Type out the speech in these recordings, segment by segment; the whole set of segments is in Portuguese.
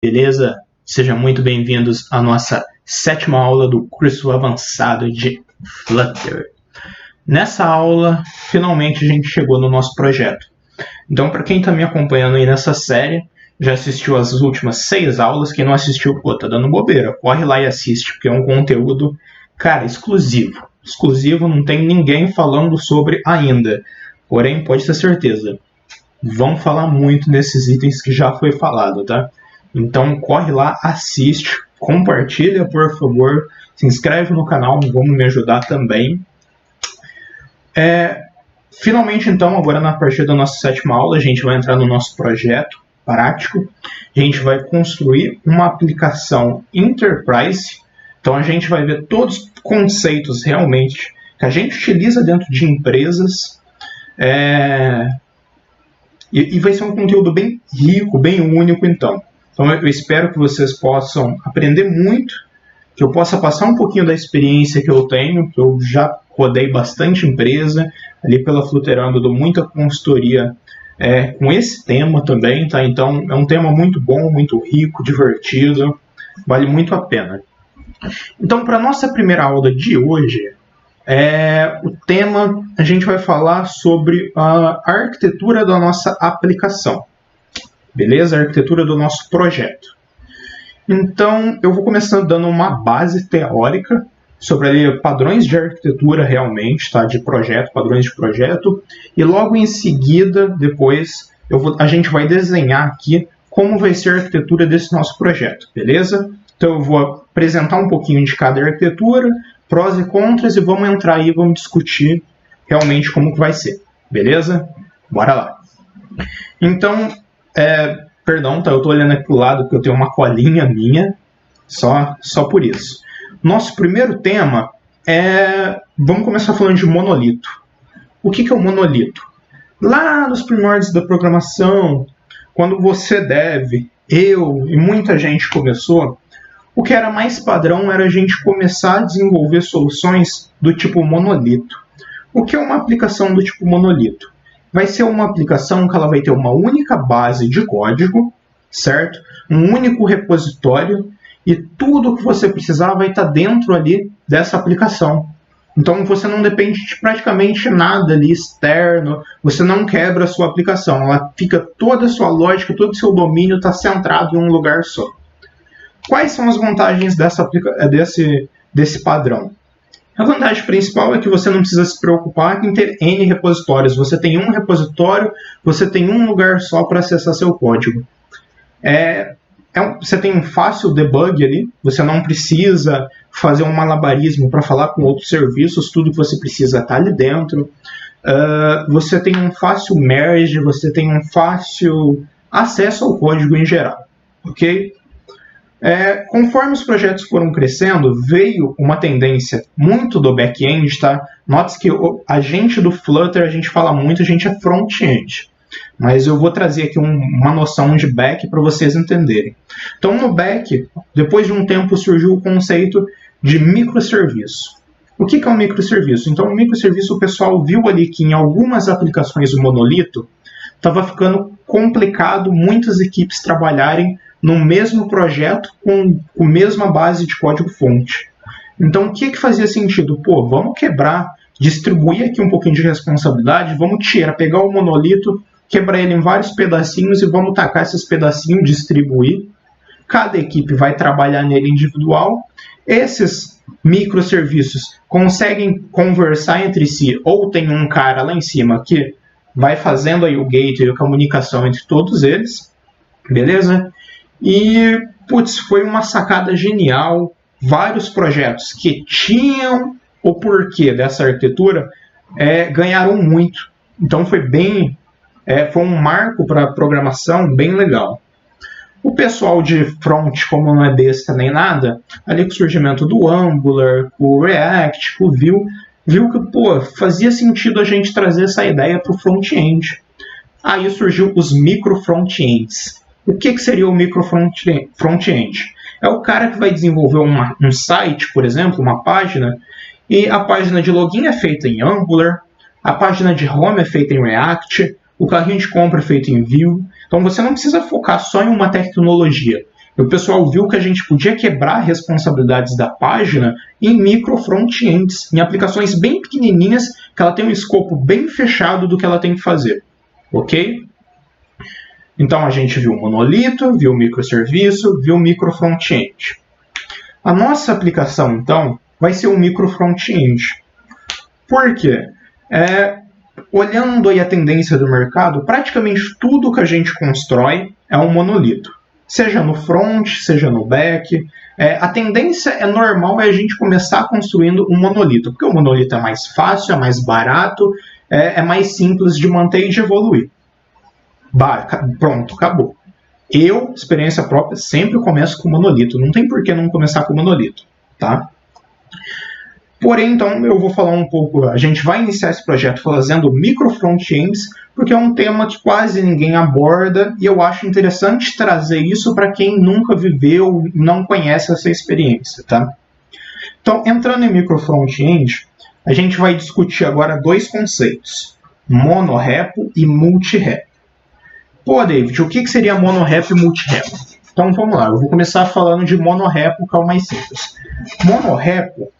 Beleza? Sejam muito bem-vindos à nossa 7ª aula do curso avançado de Flutter. Nessa aula, finalmente a gente chegou no nosso projeto. Então, para quem está me acompanhando aí nessa série, já assistiu as últimas 6 aulas. Quem não assistiu, pô, tá dando bobeira. Corre lá e assiste, porque é um conteúdo, cara, exclusivo. Exclusivo, não tem ninguém falando sobre ainda. Porém, pode ter certeza, vão falar muito nesses itens que já foi falado, tá? Então corre lá, assiste, compartilha, por favor, se inscreve no canal, vamos me ajudar também. Finalmente, então, agora na partir da nossa 7ª aula, a gente vai entrar no nosso projeto prático. A gente vai construir uma aplicação Enterprise. Então a gente vai ver todos os conceitos realmente que a gente utiliza dentro de empresas. E vai ser um conteúdo bem rico, bem único, então. Então eu espero que vocês possam aprender muito, que eu possa passar um pouquinho da experiência que eu tenho, que eu já rodei bastante empresa, ali pela Flutterando, dou muita consultoria com esse tema também, tá? Então é um tema muito bom, muito rico, divertido, vale muito a pena. Então, para a nossa primeira aula de hoje, o tema, a gente vai falar sobre a arquitetura da nossa aplicação. Beleza? A arquitetura do nosso projeto. Então, eu vou começando dando uma base teórica sobre ali, padrões de arquitetura realmente, tá? De projeto, padrões de projeto. E logo em seguida, depois, a gente vai desenhar aqui como vai ser a arquitetura desse nosso projeto. Beleza? Então, eu vou apresentar um pouquinho de cada arquitetura, prós e contras, e vamos entrar aí e vamos discutir realmente como que vai ser. Beleza? Bora lá. Então, perdão, tá? Eu tô olhando aqui pro lado porque eu tenho uma colinha minha, só por isso. Nosso primeiro tema vamos começar falando de monolito. O que é o monolito? Lá nos primórdios da programação, quando você eu e muita gente começou, o que era mais padrão era a gente começar a desenvolver soluções do tipo monolito. O que é uma aplicação do tipo monolito? Vai ser uma aplicação que ela vai ter uma única base de código, certo? Um único repositório, e tudo que você precisar vai estar dentro ali dessa aplicação. Então você não depende de praticamente nada ali externo, você não quebra a sua aplicação, ela fica toda a sua lógica, todo o seu domínio está centrado em um lugar só. Quais são as vantagens desse padrão? A vantagem principal é que você não precisa se preocupar em ter N repositórios. Você tem um repositório, você tem um lugar só para acessar seu código. Você tem um fácil debug ali, você não precisa fazer um malabarismo para falar com outros serviços, tudo que você precisa está ali dentro. Você tem um fácil merge, você tem um fácil acesso ao código em geral. Ok? Conforme os projetos foram crescendo, veio uma tendência muito do back-end, tá? Note que a gente do Flutter, a gente fala muito, a gente é front-end. Mas eu vou trazer aqui uma noção de back para vocês entenderem. Então, no back, depois de um tempo, surgiu o conceito de microserviço. O que é um microserviço? Então, o microserviço, o pessoal viu ali que em algumas aplicações o monolito estava ficando complicado muitas equipes trabalharem no mesmo projeto com a mesma base de código-fonte. Então, o que fazia sentido? Vamos quebrar, distribuir aqui um pouquinho de responsabilidade, vamos pegar o monolito, quebrar ele em vários pedacinhos e vamos tacar esses pedacinhos, distribuir. Cada equipe vai trabalhar nele individual. Esses microserviços conseguem conversar entre si, ou tem um cara lá em cima que vai fazendo aí o gateway, a comunicação entre todos eles. Beleza? E, foi uma sacada genial. Vários projetos que tinham o porquê dessa arquitetura ganharam muito. Então foi um marco para a programação bem legal. O pessoal de front, como não é besta nem nada, ali com o surgimento do Angular, com o React, com o Vue, viu que fazia sentido a gente trazer essa ideia para o front-end. Aí surgiu os micro-front-ends. O que seria o micro-front-end? É o cara que vai desenvolver um site, por exemplo, uma página, e a página de login é feita em Angular, a página de home é feita em React, o carrinho de compra é feito em Vue. Então você não precisa focar só em uma tecnologia. o pessoal viu que a gente podia quebrar responsabilidades da página em micro front-ends, em aplicações bem pequenininhas, que ela tem um escopo bem fechado do que ela tem que fazer. Ok? Então a gente viu o monolito, viu o microserviço, viu o micro front-end. A nossa aplicação, então, vai ser um micro front-end. Por quê? Olhando aí a tendência do mercado, praticamente tudo que a gente constrói é um monolito. Seja no front, seja no back. A tendência normal é a gente começar construindo um monolito, porque o monolito é mais fácil, é mais barato, é mais simples de manter e de evoluir. Pronto, acabou. Eu, experiência própria, sempre começo com monolito. Não tem por que não começar com monolito, tá? Porém, então, eu vou falar um pouco... A gente vai iniciar esse projeto fazendo micro front-ends, porque é um tema que quase ninguém aborda, e eu acho interessante trazer isso para quem nunca viveu, não conhece essa experiência, tá? Então, entrando em micro front-end, a gente vai discutir agora dois conceitos, monorepo e multirepo. Pô, David, o que seria monorepo e multirepo? Então, vamos lá, eu vou começar falando de monorepo, que é o mais simples. Monorepo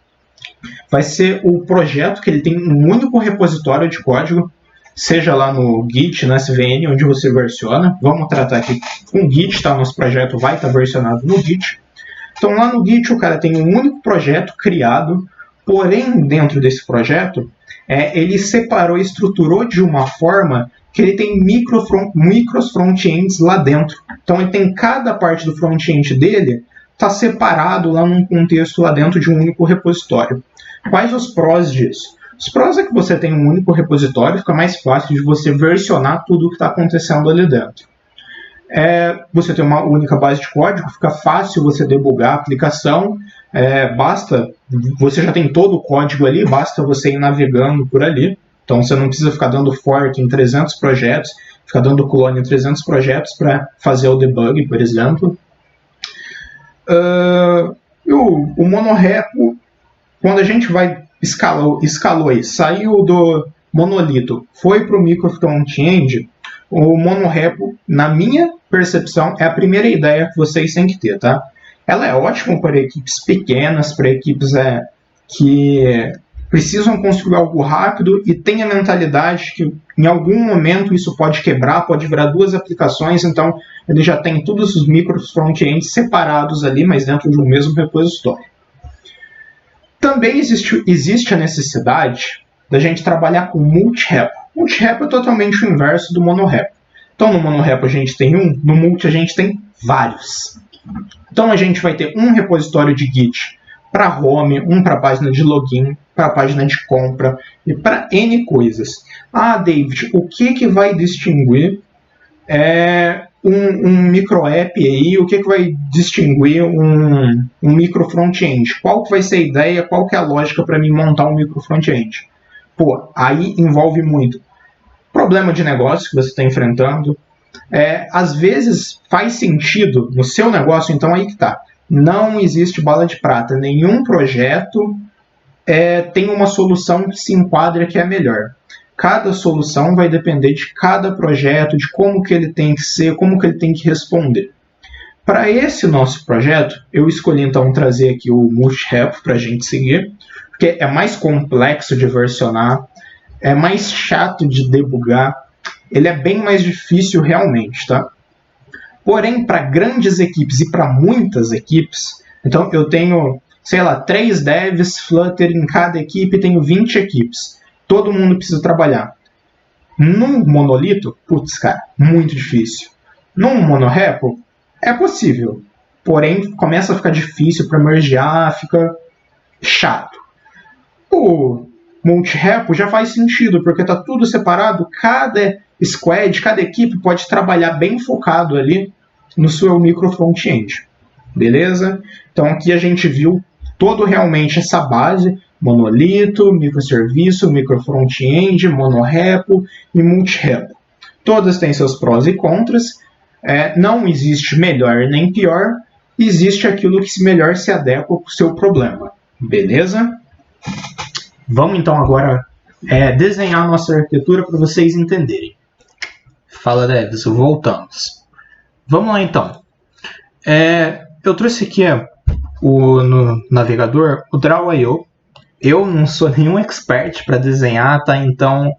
vai ser o projeto que ele tem um único repositório de código, seja lá no Git, no SVN, onde você versiona. Vamos tratar aqui com o Git, tá? Nosso projeto vai estar versionado no Git. Então, lá no Git, o cara tem um único projeto criado, porém, dentro desse projeto, ele separou e estruturou de uma forma que ele tem micros front-ends lá dentro. Então, ele tem cada parte do front-end dele está separado lá num contexto lá dentro de um único repositório. Quais os prós disso? Os prós é que você tem um único repositório, fica mais fácil de você versionar tudo o que está acontecendo ali dentro. Você tem uma única base de código, fica fácil você debugar a aplicação, você já tem todo o código ali, basta você ir navegando por ali. Então você não precisa ficar dando fork em 300 projetos, ficar dando clone em 300 projetos para fazer o debug, por exemplo. O monorepo, quando a gente escalou aí, saiu do monolito, foi para o micro front-end, o monorepo, na minha percepção, é a primeira ideia que vocês têm que ter, tá? Ela é ótima para equipes pequenas, para equipes que precisam construir algo rápido e tem a mentalidade que em algum momento isso pode quebrar, pode virar duas aplicações, então ele já tem todos os micros front-ends separados ali, mas dentro de um mesmo repositório. Também existe a necessidade da gente trabalhar com multirepo. Multirepo é totalmente o inverso do monorepo. Então no monorepo a gente tem um, no multi a gente tem vários. Então a gente vai ter um repositório de Git para home, um para a página de login, para a página de compra e para N coisas. David, o que vai distinguir um micro app aí? O que vai distinguir um micro front-end? Qual que vai ser a ideia? Qual que é a lógica para mim montar um micro front-end? Aí envolve muito problema de negócio que você está enfrentando. Às vezes faz sentido no seu negócio, então aí que tá. Não existe bala de prata. Nenhum projeto tem uma solução que se enquadra que é melhor. Cada solução vai depender de cada projeto, de como que ele tem que ser, como que ele tem que responder. Para esse nosso projeto, eu escolhi então trazer aqui o multirepo para a gente seguir, porque é mais complexo de versionar, é mais chato de debugar, ele é bem mais difícil realmente, tá? Porém, para grandes equipes e para muitas equipes, então eu tenho, 3 devs Flutter em cada equipe, tenho 20 equipes. Todo mundo precisa trabalhar. Num monolito, cara, muito difícil. Num monorepo, é possível. Porém, começa a ficar difícil para mergear, fica chato. O multirepo já faz sentido, porque está tudo separado, cada squad, cada equipe pode trabalhar bem focado ali no seu micro front-end. Beleza? Então aqui a gente viu todo realmente essa base, monolito, microserviço, micro front-end, monorepo e multirepo. Todas têm seus prós e contras, não existe melhor nem pior, existe aquilo que melhor se adequa para o seu problema. Beleza? Vamos então agora desenhar a nossa arquitetura para vocês entenderem. Fala, devs, voltamos. Vamos lá então. Eu trouxe aqui no navegador o Draw.io. Eu não sou nenhum expert para desenhar, tá? Então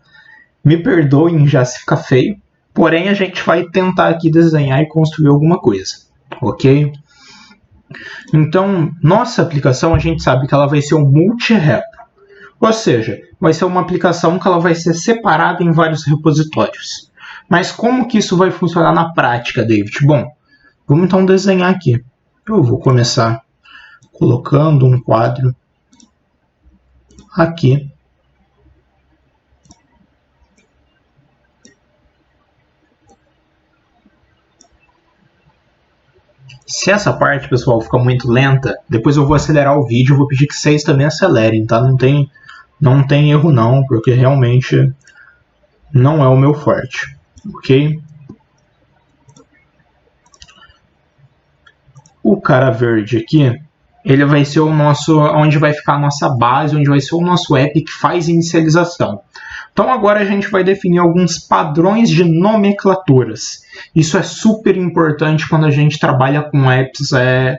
me perdoem já se ficar feio. Porém, a gente vai tentar aqui desenhar e construir alguma coisa, ok? Então, nossa aplicação, a gente sabe que ela vai ser um multi-repo. Ou seja, vai ser uma aplicação que ela vai ser separada em vários repositórios. Mas como que isso vai funcionar na prática, David? Bom, vamos então desenhar aqui. Eu vou começar colocando um quadro aqui. Se essa parte, pessoal, ficar muito lenta, depois eu vou acelerar o vídeo, eu vou pedir que vocês também acelerem, tá? Não tem erro não, porque realmente não é o meu forte, ok? O cara verde aqui, ele vai ser o nosso, onde vai ficar a nossa base, onde vai ser o nosso app que faz inicialização. Então agora a gente vai definir alguns padrões de nomenclaturas. Isso é super importante quando a gente trabalha com apps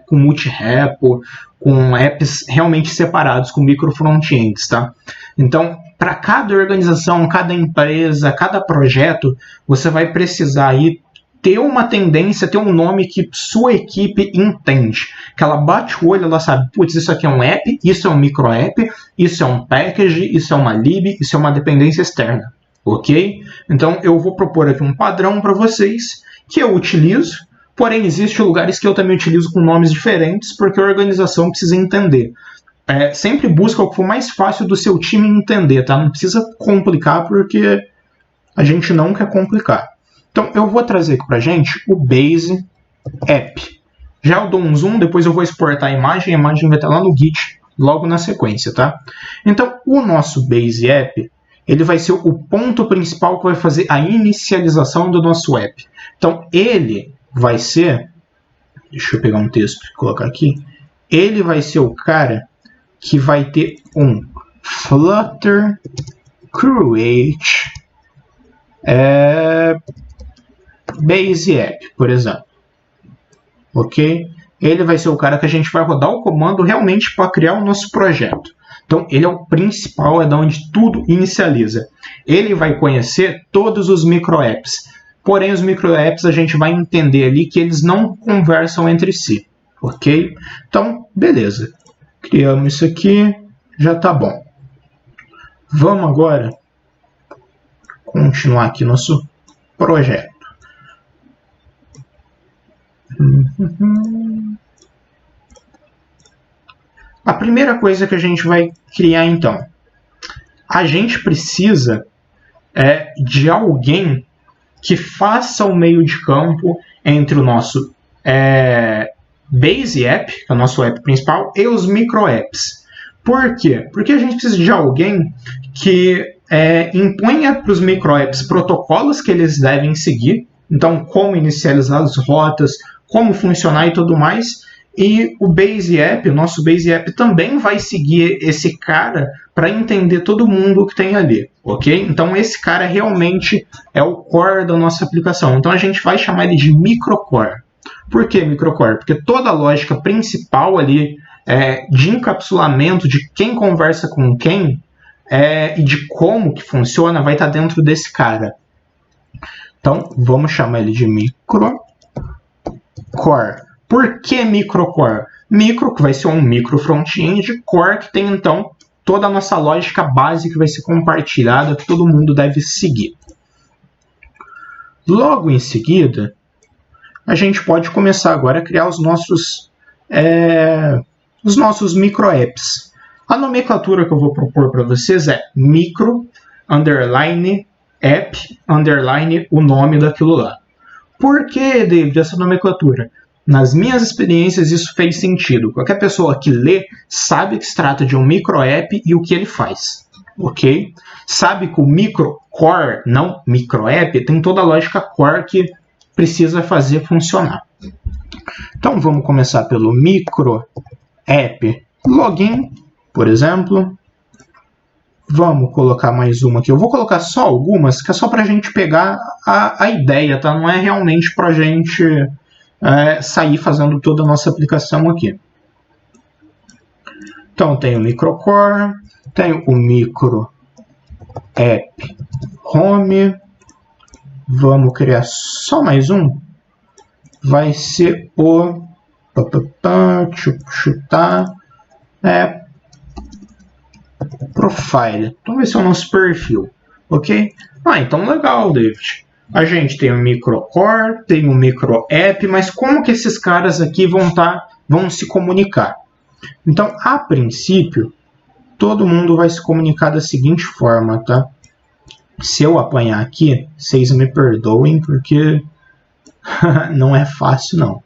com multi-repo, com apps realmente separados, com micro frontends, tá? Então, para cada organização, cada empresa, cada projeto, você vai precisar aí ter uma tendência, ter um nome que sua equipe entende. Que ela bate o olho, ela sabe, putz, isso aqui é um app, isso é um micro app, isso é um package, isso é uma lib, isso é uma dependência externa. Ok? Então eu vou propor aqui um padrão para vocês que eu utilizo, porém existem lugares que eu também utilizo com nomes diferentes porque a organização precisa entender. Sempre busca o que for mais fácil do seu time entender, tá? Não precisa complicar porque a gente não quer complicar. Então, eu vou trazer aqui pra gente o Base App. Já eu dou um zoom, depois eu vou exportar a imagem vai estar lá no Git, logo na sequência, tá? Então, o nosso Base App, ele vai ser o ponto principal que vai fazer a inicialização do nosso app. Então, ele vai ser... Deixa eu pegar um texto e colocar aqui. Ele vai ser o cara que vai ter um Flutter Create Base App, por exemplo. Ok? Ele vai ser o cara que a gente vai rodar o comando realmente para criar o nosso projeto. Então, ele é o principal, é da onde tudo inicializa. Ele vai conhecer todos os micro apps. Porém, os micro apps a gente vai entender ali que eles não conversam entre si. Ok? Então, beleza. Criamos isso aqui, já tá bom. Vamos agora continuar aqui nosso projeto. A primeira coisa que a gente vai criar então, a gente precisa de alguém que faça o meio de campo entre o nosso Base App, que é o nosso app principal, e os micro apps. Por quê? Porque a gente precisa de alguém que imponha para os micro apps protocolos que eles devem seguir, então como inicializar as rotas, como funcionar e tudo mais. E o Base App, o nosso Base App também vai seguir esse cara para entender todo mundo que tem ali, ok? Então esse cara realmente é o core da nossa aplicação. Então a gente vai chamar ele de microcore. Por que microcore? Porque toda a lógica principal ali de encapsulamento de quem conversa com quem e de como que funciona vai estar dentro desse cara. Então vamos chamar ele de microcore. Por que microcore? Micro, que vai ser um micro front-end, core, que tem então toda a nossa lógica base que vai ser compartilhada, que todo mundo deve seguir. Logo em seguida, a gente pode começar agora a criar os nossos micro apps. A nomenclatura que eu vou propor para vocês é micro, underline, app, underline, o nome daquilo lá. Por que, David, essa nomenclatura? Nas minhas experiências, isso fez sentido. Qualquer pessoa que lê sabe que se trata de um micro app e o que ele faz. Ok? Sabe que o micro core, não micro app, tem toda a lógica core que precisa fazer funcionar. Então vamos começar pelo micro app login, por exemplo. Vamos colocar mais uma aqui. Eu vou colocar só algumas, que é só para a gente pegar a ideia, tá? Não é realmente para a gente sair fazendo toda a nossa aplicação aqui. Então, tem o microcore, tem o micro app home. Vamos criar só mais um. Vai ser o chutar profile. Então vai ser o nosso perfil, ok? Então legal, David. A gente tem o microcore, tem o micro app, mas como que esses caras aqui vão se comunicar? Então, a princípio, todo mundo vai se comunicar da seguinte forma, tá? Se eu apanhar aqui, vocês me perdoem, porque não é fácil, não.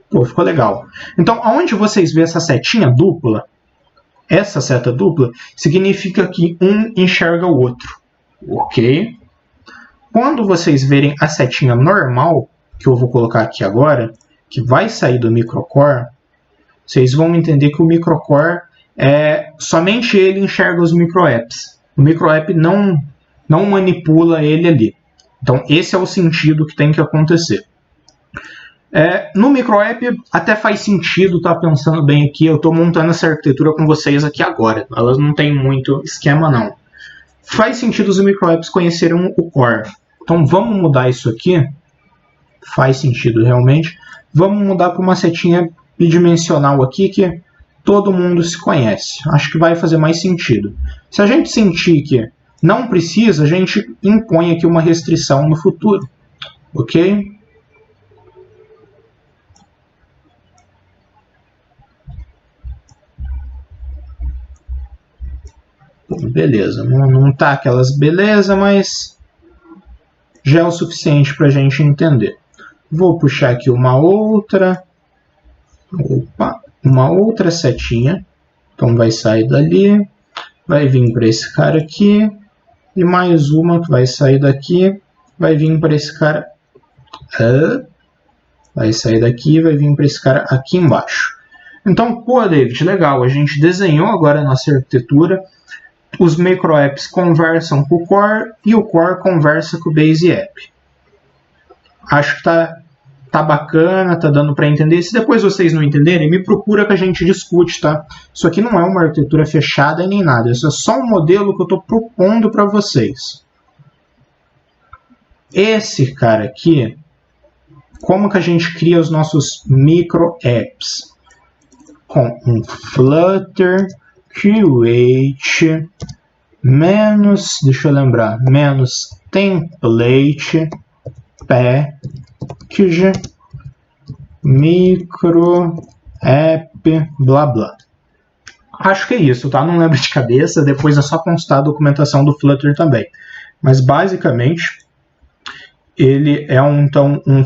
Pô, ficou legal. Então, aonde vocês vê essa setinha dupla, essa seta dupla, significa que um enxerga o outro, ok? Quando vocês verem a setinha normal, que eu vou colocar aqui agora, que vai sair do microcore, vocês vão entender que o microcore, somente ele enxerga os microapps. O microapp não manipula ele ali. Então, esse é o sentido que tem que acontecer. No microapp até faz sentido, tá pensando bem aqui, eu estou montando essa arquitetura com vocês aqui agora. Elas não tem muito esquema, não. Faz sentido os microapps conhecerem o core. Então, vamos mudar isso aqui. Faz sentido, realmente. Vamos mudar para uma setinha bidimensional aqui que todo mundo se conhece. Acho que vai fazer mais sentido. Se a gente sentir que não precisa, a gente impõe aqui uma restrição no futuro. Ok? Beleza. Não tá aquelas beleza, mas já é o suficiente para a gente entender. Vou puxar aqui uma outra setinha. Então vai sair dali, vai vir para esse cara aqui, e mais uma que vai sair daqui, vai vir para esse cara, vai sair daqui, vai vir para esse cara aqui embaixo. Então, pô, David, legal, a gente desenhou agora a nossa arquitetura, os microapps conversam com o core e o core conversa com o base app. Acho que tá bacana, tá dando para entender. Se depois vocês não entenderem, me procura que a gente discute, tá? Isso aqui não é uma arquitetura fechada nem nada. Isso é só um modelo que eu estou propondo para vocês. Esse cara aqui, como que a gente cria os nossos micro apps? Com um Flutter create menos, deixa eu lembrar, menos template package micro app blá blá. Acho que é isso, tá? Não lembro de cabeça, depois é só constar a documentação do Flutter também. Mas basicamente ele é um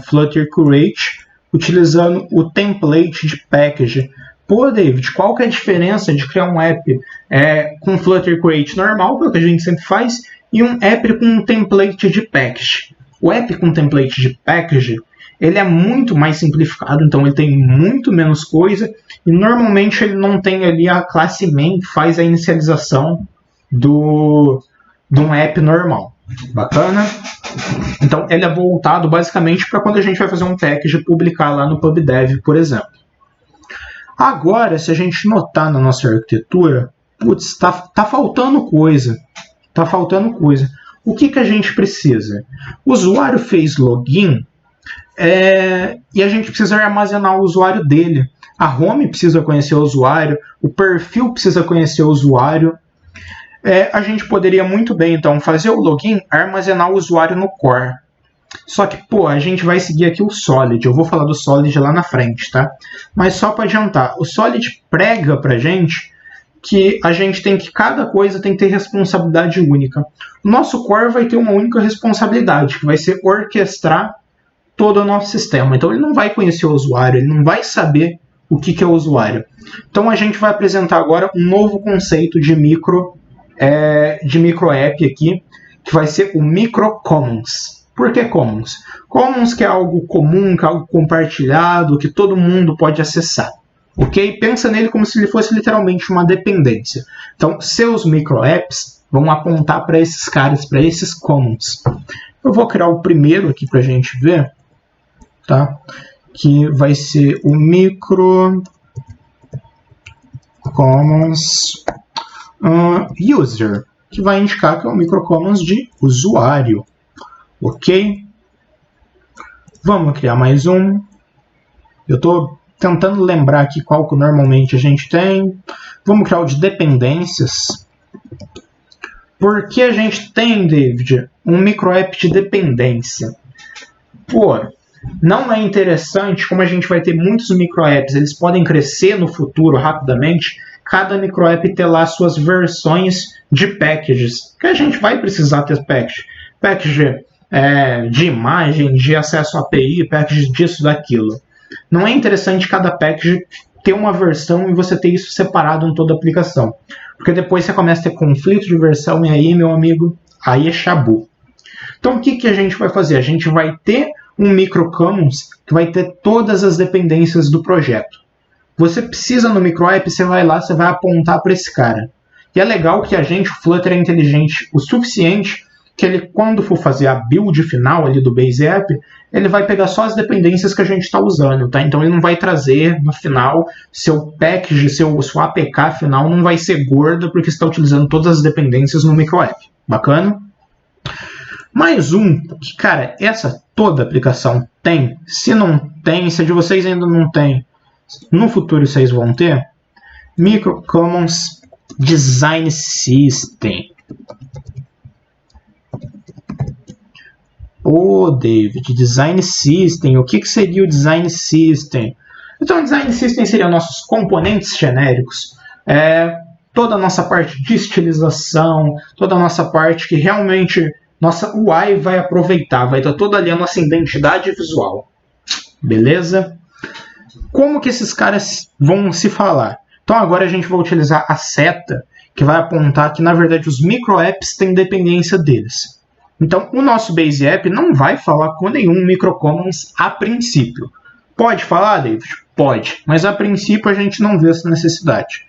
Flutter create utilizando o template de package. Pô, David, qual que é a diferença de criar um app com Flutter create normal, que é o que a gente sempre faz, e um app com um template de package? O app com template de package, ele é muito mais simplificado, então ele tem muito menos coisa, e normalmente ele não tem ali a classe main que faz a inicialização de um app normal. Bacana? Então ele é voltado basicamente para quando a gente vai fazer um package e publicar lá no PubDev, por exemplo. Agora, se a gente notar na nossa arquitetura, putz, tá faltando coisa. Tá faltando coisa. O que a gente precisa? O usuário fez login e a gente precisa armazenar o usuário dele. A home precisa conhecer o usuário, o perfil precisa conhecer o usuário. A gente poderia muito bem, então, fazer o login, armazenar o usuário no core. Só que, pô, a gente vai seguir aqui o Solid. Eu vou falar do Solid lá na frente, tá? Mas só para adiantar, o Solid prega pra gente que a gente tem que, cada coisa tem que ter responsabilidade única. O nosso core vai ter uma única responsabilidade, que vai ser orquestrar todo o nosso sistema. Então ele não vai conhecer o usuário, ele não vai saber o que é o usuário. Então a gente vai apresentar agora um novo conceito de micro app aqui, que vai ser o Micro Commons. Por que Commons? Commons que é algo comum, que é algo compartilhado, que todo mundo pode acessar. Ok? Pensa nele como se ele fosse literalmente uma dependência. Então, seus micro apps vão apontar para esses caras, para esses commons. Eu vou criar o primeiro aqui para a gente ver, tá? Que vai ser o micro commons user, que vai indicar que é o micro commons de usuário, ok? Vamos criar mais um. Eu estou tentando lembrar aqui qual que normalmente a gente tem. Vamos criar o de dependências. Por que a gente tem, David, um microapp de dependência? Pô, não é interessante, como a gente vai ter muitos microapps, eles podem crescer no futuro rapidamente, cada microapp ter lá suas versões de packages, que a gente vai precisar ter package de imagem, de acesso à API, package disso, daquilo. Não é interessante cada package ter uma versão e você ter isso separado em toda a aplicação, porque depois você começa a ter conflito de versão e aí, meu amigo, aí é chabu. Então, o que a gente vai fazer? A gente vai ter um microcommons que vai ter todas as dependências do projeto. Você precisa no microapp, você vai lá, você vai apontar para esse cara. E é legal que a gente, o Flutter, é inteligente o suficiente que ele, quando for fazer a build final ali do Base App, ele vai pegar só as dependências que a gente está usando, tá? Então ele não vai trazer no final seu package, sua APK final não vai ser gorda porque está utilizando todas as dependências no microapp. Bacana? Mais um, que cara, essa toda aplicação tem. Se não tem, se a de vocês ainda não tem, no futuro vocês vão ter. Micro Commons Design System. David, Design System. O que seria o Design System? Então, o Design System seria nossos componentes genéricos. Toda a nossa parte de estilização, toda a nossa parte que realmente nossa UI vai aproveitar, vai estar toda ali a nossa identidade visual. Beleza? Como que esses caras vão se falar? Então agora a gente vai utilizar a seta, que vai apontar que na verdade os microapps têm dependência deles. Então o nosso Base App não vai falar com nenhum microcommons a princípio. Pode falar, David? Pode, mas a princípio a gente não vê essa necessidade.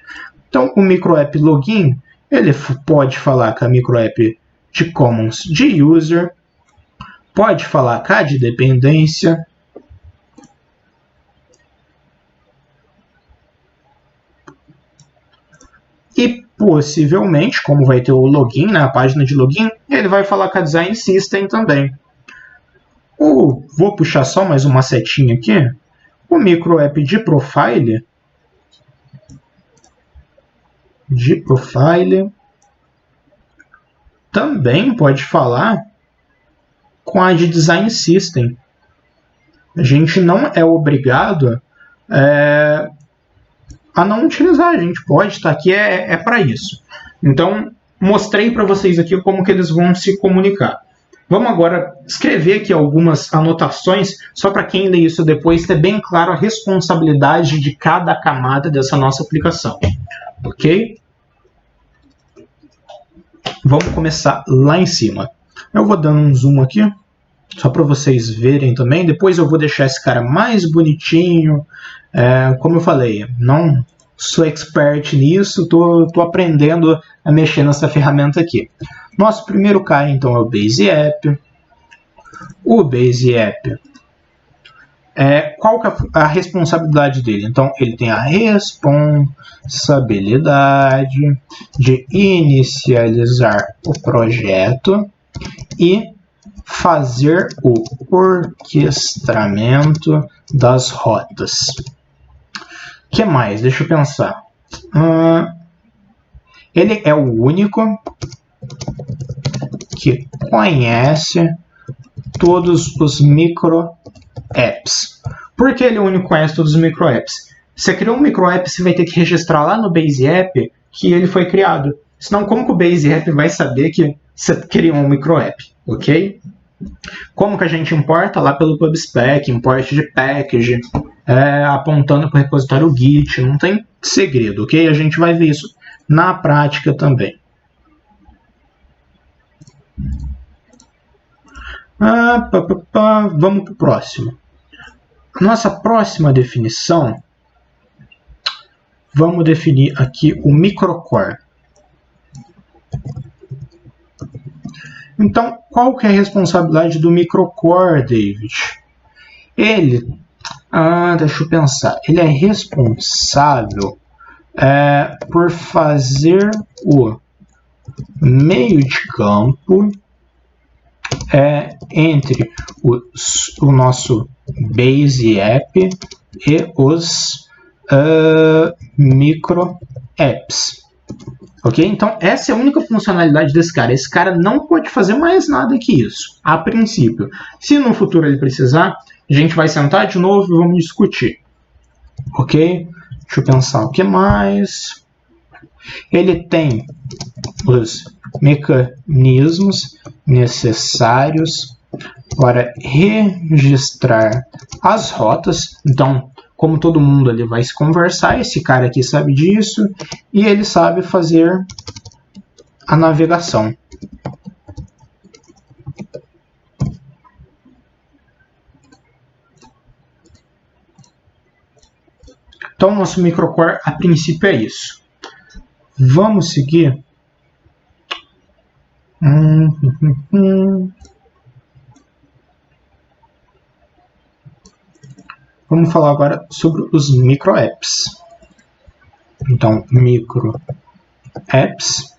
Então o microapp login, ele pode falar com a microapp de commons de user, pode falar cá de dependência, e possivelmente, como vai ter o login, né, a página de login, ele vai falar com a Design System também. Vou puxar só mais uma setinha aqui. O microapp de profile também pode falar com a de Design System. A gente não é obrigado a não utilizar, a gente pode estar aqui, é para isso. Então, mostrei para vocês aqui como que eles vão se comunicar. Vamos agora escrever aqui algumas anotações, só para quem lê isso depois ter bem claro a responsabilidade de cada camada dessa nossa aplicação. Ok? Vamos começar lá em cima. Eu vou dando um zoom aqui, só para vocês verem também. Depois eu vou deixar esse cara mais bonitinho. Como eu falei, não sou expert nisso, tô aprendendo a mexer nessa ferramenta aqui. Nosso primeiro cara, então, é o Base App. O Base App, qual que é a responsabilidade dele? Então, ele tem a responsabilidade de inicializar o projeto e fazer o orquestramento das rotas. O que mais? Deixa eu pensar. Ele é o único que conhece todos os microapps. Por que ele é o único que conhece todos os microapps? Você criou um microapp, você vai ter que registrar lá no Base App que ele foi criado. Senão, como que o Base App vai saber que você criou um microapp? Ok? Como que a gente importa? Lá pelo PubSpec, import de package, apontando para o repositório Git, não tem segredo, ok? A gente vai ver isso na prática também. Vamos para o próximo. Nossa próxima definição, vamos definir aqui o microcore. Então, qual que é a responsabilidade do microcore, David? Ele, deixa eu pensar, ele é responsável por fazer o meio de campo entre o nosso Base App e os micro apps. Ok? Então, essa é a única funcionalidade desse cara. Esse cara não pode fazer mais nada que isso, a princípio. Se no futuro ele precisar, a gente vai sentar de novo e vamos discutir. Ok? Deixa eu pensar o que mais. Ele tem os mecanismos necessários para registrar as rotas. Então, como todo mundo ali vai se conversar, esse cara aqui sabe disso e ele sabe fazer a navegação. Então, nosso microcore, a princípio, é isso. Vamos seguir. Vamos falar agora sobre os micro apps. Então, micro apps.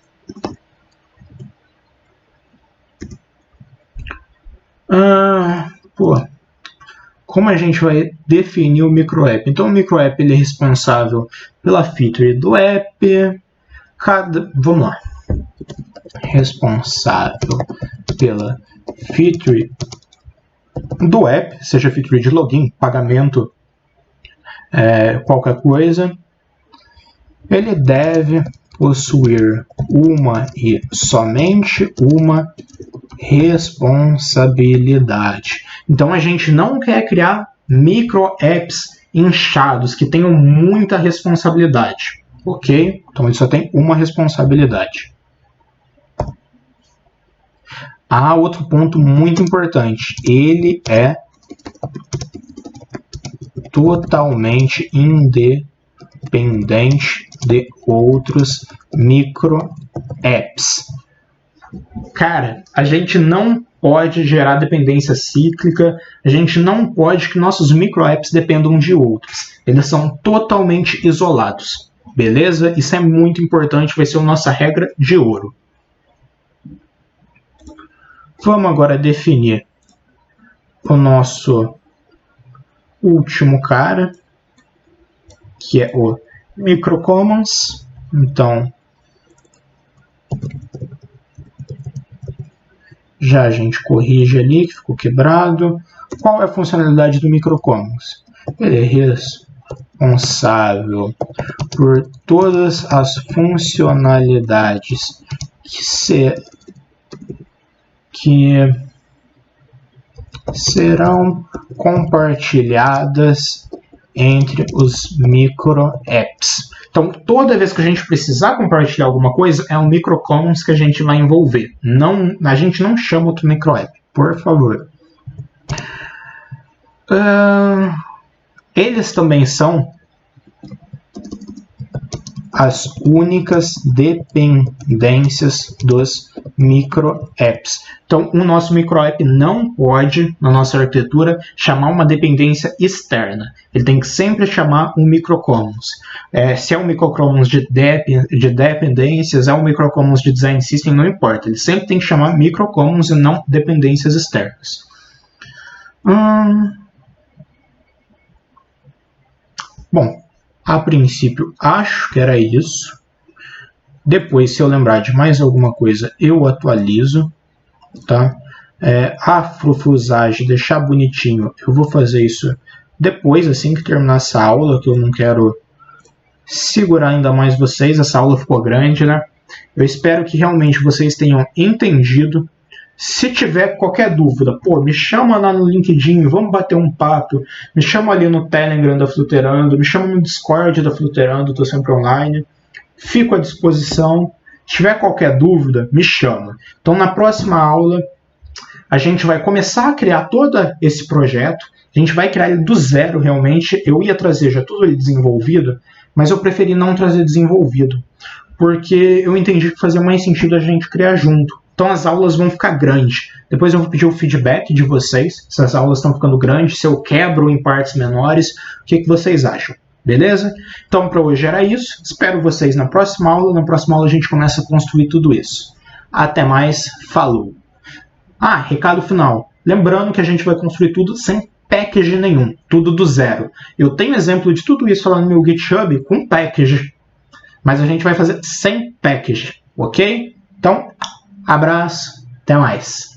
Como a gente vai definir o micro app? Então, o micro app ele é responsável pela feature do app. Vamos lá. Responsável pela feature do app, seja feature de login, pagamento, qualquer coisa. Ele deve possuir uma e somente uma responsabilidade. Então a gente não quer criar micro apps inchados que tenham muita responsabilidade. Ok? Então ele só tem uma responsabilidade. Outro ponto muito importante. Ele é totalmente independente de outros micro apps. Cara, a gente não pode gerar dependência cíclica, a gente não pode que nossos micro apps dependam de outros. Eles são totalmente isolados. Beleza? Isso é muito importante, vai ser a nossa regra de ouro. Vamos agora definir o nosso último cara, que é o microcommons. Então, já a gente corrige ali, que ficou quebrado. Qual é a funcionalidade do microcommons? Ele é responsável por todas as funcionalidades que serão compartilhadas entre os micro apps. Então, toda vez que a gente precisar compartilhar alguma coisa, é um microcommons que a gente vai envolver. A gente não chama outro micro app, por favor. Eles também são as únicas dependências dos micro apps. Então, o nosso micro app não pode, na nossa arquitetura, chamar uma dependência externa. Ele tem que sempre chamar um microcommons. Se é um microcommons de dependências, é um microcommons de design system, não importa. Ele sempre tem que chamar microcommons e não dependências externas. Bom, a princípio, acho que era isso. Depois, se eu lembrar de mais alguma coisa, eu atualizo. Tá? A frufruzagem, deixar bonitinho, eu vou fazer isso depois, assim que terminar essa aula, que eu não quero segurar ainda mais vocês. Essa aula ficou grande, né? Eu espero que realmente vocês tenham entendido. Se tiver qualquer dúvida, me chama lá no LinkedIn, vamos bater um papo, me chama ali no Telegram da Fluterando, me chama no Discord da Fluterando, estou sempre online, fico à disposição. Se tiver qualquer dúvida, me chama. Então, na próxima aula, a gente vai começar a criar todo esse projeto, a gente vai criar ele do zero realmente. Eu ia trazer já tudo ele desenvolvido, mas eu preferi não trazer desenvolvido, porque eu entendi que fazia mais sentido a gente criar junto. Então as aulas vão ficar grandes. Depois eu vou pedir o feedback de vocês, se as aulas estão ficando grandes, se eu quebro em partes menores, o que vocês acham, beleza? Então para hoje era isso, espero vocês na próxima aula. Na próxima aula a gente começa a construir tudo isso. Até mais, falou! Ah, recado final, lembrando que a gente vai construir tudo sem package nenhum, tudo do zero. Eu tenho exemplo de tudo isso lá no meu GitHub com package, mas a gente vai fazer sem package, ok? Então, abraço, até mais.